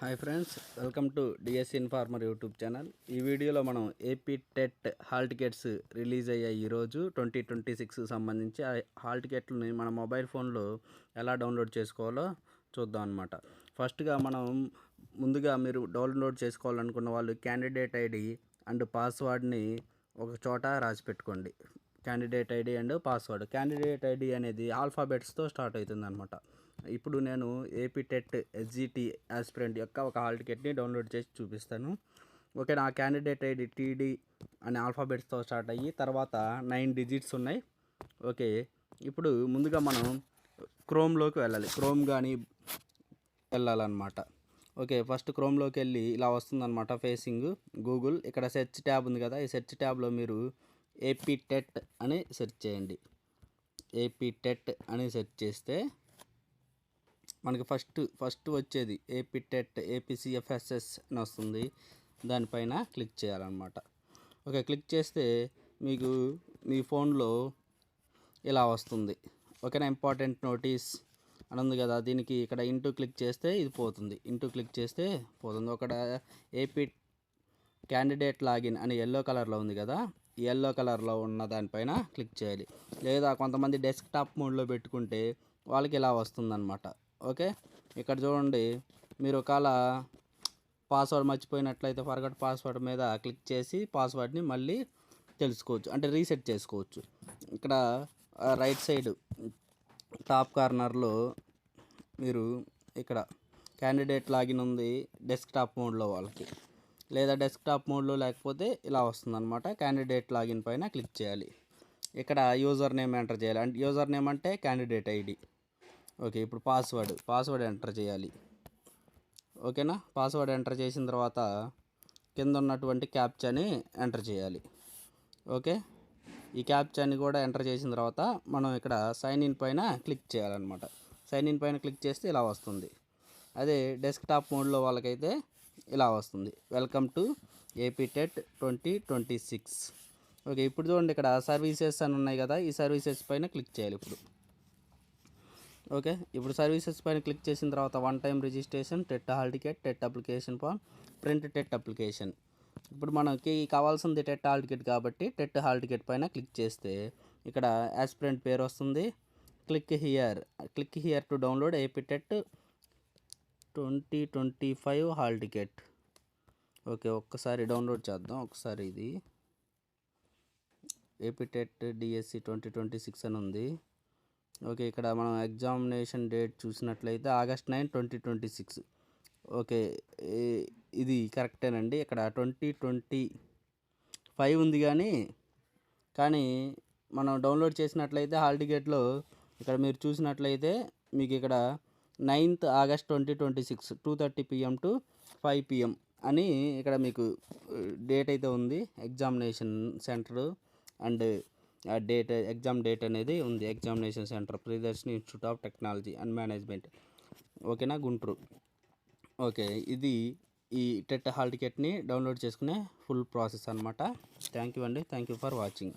Hi friends, welcome to DSC informer YouTube channel. ఈ వీడియోలో మనం AP TET hall tickets release అయ్యాయి ఈరోజు 2026 సంబంధించి. ఆ హాల్ టికెట్లని మన మొబైల్ ఫోన్లో ఎలా డౌన్లోడ్ చేసుకోవాలో చూద్దాం అనమాట. ఫస్ట్గా ముందుగా మీరు డౌన్లోడ్ చేసుకోవాలనుకున్న వాళ్ళు క్యాండిడేట్ ఐడి అండ్ పాస్వర్డ్ని ఒక చోట రాసి పెట్టుకోండి. Candidate ID and password. Candidate ID అనేది ఆల్ఫాబెట్స్తో స్టార్ట్ అవుతుంది అనమాట. ఇప్పుడు నేను ఏపీ టెట్ ఎస్జిటి ఆస్పిరెంట్ యొక్క ఒక హాల్ టికెట్ని డౌన్లోడ్ చేసి చూపిస్తాను. ఓకే, నా క్యాండిడేట్ ఐడి టీడీ అనే ఆల్ఫాబెట్స్తో స్టార్ట్ అయ్యి తర్వాత 9 డిజిట్స్ ఉన్నాయి. ఓకే, ఇప్పుడు ముందుగా మనం క్రోమ్లోకి వెళ్ళాలి. క్రోమ్ కానీ వెళ్ళాలన్నమాట. ఓకే, ఫస్ట్ క్రోమ్లోకి వెళ్ళి ఇలా వస్తుందన్నమాట ఫేసింగ్ గూగుల్. ఇక్కడ సెర్చ్ ట్యాబ్ ఉంది కదా, ఈ సెర్చ్ ట్యాబ్లో మీరు ఏపీ టెట్ అని సెర్చ్ చేయండి. ఏపీ టెట్ అని సెర్చ్ చేస్తే మనకి ఫస్ట్ వచ్చేది ఏపీ టెట్ ఏపీసీఎఫ్ఎస్ఎస్ అని వస్తుంది. దానిపైన క్లిక్ చేయాలన్నమాట. ఓకే, క్లిక్ చేస్తే మీకు మీ ఫోన్లో ఇలా వస్తుంది. ఓకేనా, ఇంపార్టెంట్ నోటీస్ అని ఉంది కదా, దీనికి ఇక్కడ ఇంటూ క్లిక్ చేస్తే ఇది పోతుంది. ఇంటూ క్లిక్ చేస్తే పోతుంది. అక్కడ ఏపీ క్యాండిడేట్ లాగిన్ అని ఎల్లో కలర్లో ఉంది కదా, ఈ ఎల్లో కలర్లో ఉన్న దానిపైన క్లిక్ చేయాలి. లేదా కొంతమంది డెస్క్టాప్ మోడ్లో పెట్టుకుంటే వాళ్ళకి ఇలా వస్తుందన్నమాట. ఓకే, ఇక్కడ చూడండి, మీరు ఒకవేళ పాస్వర్డ్ మర్చిపోయినట్లయితే ఫర్గట్ పాస్వర్డ్ మీద క్లిక్ చేసి పాస్వర్డ్ని మళ్ళీ తెలుసుకోవచ్చు, అంటే రీసెట్ చేసుకోవచ్చు. ఇక్కడ రైట్ సైడ్ టాప్ కార్నర్లో మీరు ఇక్కడ క్యాండిడేట్ లాగిన్ ఉంది డెస్క్టాప్ మోడ్లో వాళ్ళకి, లేదా డెస్క్టాప్ మోడ్లో లేకపోతే ఇలా వస్తుందన్నమాట. క్యాండిడేట్ లాగిన్ పైన క్లిక్ చేయాలి. ఇక్కడ యూజర్ నేమ్ ఎంటర్ చేయాలి. అంటే యూజర్ నేమ్ అంటే క్యాండిడేట్ ఐడి. ఓకే, ఇప్పుడు పాస్వర్డ్ ఎంటర్ చేయాలి. ఓకేనా, పాస్వర్డ్ ఎంటర్ చేసిన తర్వాత కింద ఉన్నటువంటి క్యాప్చాని ఎంటర్ చేయాలి. ఓకే, ఈ క్యాప్చాని కూడా ఎంటర్ చేసిన తర్వాత మనం ఇక్కడ సైన్ ఇన్ పైన క్లిక్ చేయాలన్నమాట. సైన్ ఇన్ పైన క్లిక్ చేస్తే ఇలా వస్తుంది. అదే డెస్క్టాప్ మోడ్లో వాళ్ళకైతే ఇలా వస్తుంది, welcome to AP TET 2026. Okay, ఇప్పుడు చూడండి, ఇక్కడ సర్వీసెస్ అని ఉన్నాయి కదా, ఈ సర్వీసెస్ పైన క్లిక్ చేయాలి ఇప్పుడు. ఓకే, ఇప్పుడు సర్వీసెస్ పైన క్లిక్ చేసిన తర్వాత one time registration, TET hall ticket, TET application form, print TET application. ఇప్పుడు మనకి కావాల్సింది టెట్ హాల్ టికెట్ కాబట్టి టెట్ హాల్ టికెట్ పైన క్లిక్ చేస్తే ఇక్కడ ఆస్పిరెంట్ పేరు వస్తుంది. Click here to download AP TET 2025 hall ticket. Okay, ఒక్కసారి డౌన్లోడ్ చేద్దాం. ఒకసారి ఇది ఏపీ టెట్ డిఎస్సి 2026 అని ఉంది. ఓకే, ఇక్కడ మనం ఎగ్జామినేషన్ డేట్ చూసినట్లయితే August 9, 2026. ఓకే, ఇది కరెక్టేనండి. ఇక్కడ 2025 ఉంది, కానీ మనం డౌన్లోడ్ చేసినట్లయితే హాల్ టికెట్లో ఇక్కడ మీరు చూసినట్లయితే మీకు ఇక్కడ 9th August 2026 2:30 PM to 5 PM అని ఇక్కడ మీకు డేట్ అయితే ఉంది. Examination centre and date, exam date అనేది ఉంది. Examination centre Priyadarshini institute of technology and management. ఓకేనా, గుంటూరు. ఓకే, ఇది ఈ టెట్ హాల్ టికెట్ని డౌన్లోడ్ చేసుకునే ఫుల్ ప్రాసెస్ అనమాట. థ్యాంక్ యూ అండి. Thank you for watching.